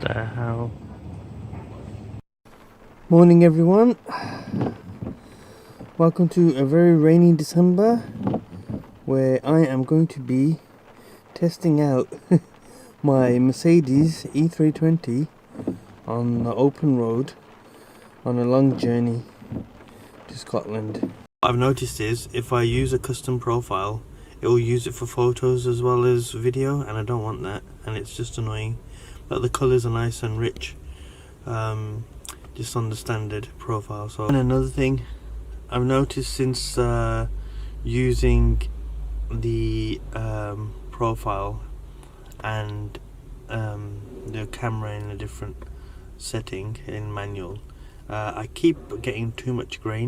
the hell? Morning everyone, welcome to a very rainy December where I am going to be testing out my Mercedes E320 on the open road on a long journey to Scotland. What I've noticed is if I use a custom profile, it will use it for photos as well as video, and I don't want that, and it's just annoying. But the colours are nice and rich, just on the standard profile. So, and another thing I've noticed since using the profile and the camera in a different setting in manual, I keep getting too much grain.